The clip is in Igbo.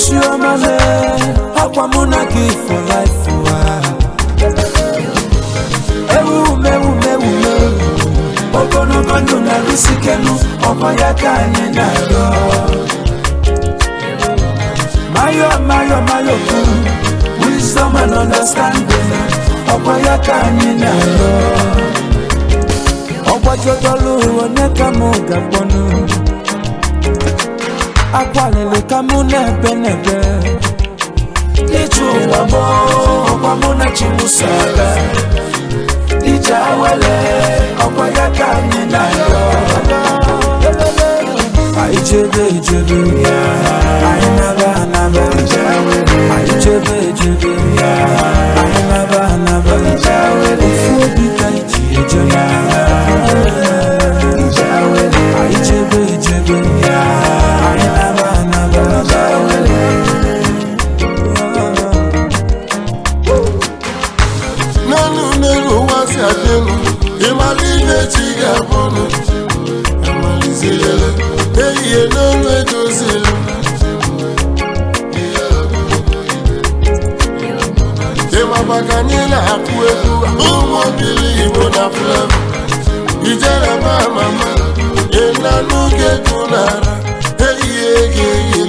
Chiomale, Aquamuna give for life. Ogono gondo na risikenu, Okoya kanye na yo. Mayo, wisdom and understanding, Okoya kanye na yo. Okwajodolu oneka muga ponu, Akwalele kamu nebe. Ichu wamo, Okwamuna chimusaga. Ijawele, Okoya kanye na yo. Ijebe, I never. Ijebe, I never. Ufuobi kaiji ejona. Ijebe, I never. Nanu wasi adenu, imalive chiga bono, amalizele, eye no edozele. Bakanyela akueku umo bili ibona flam ijara mama ena nuge kunara hey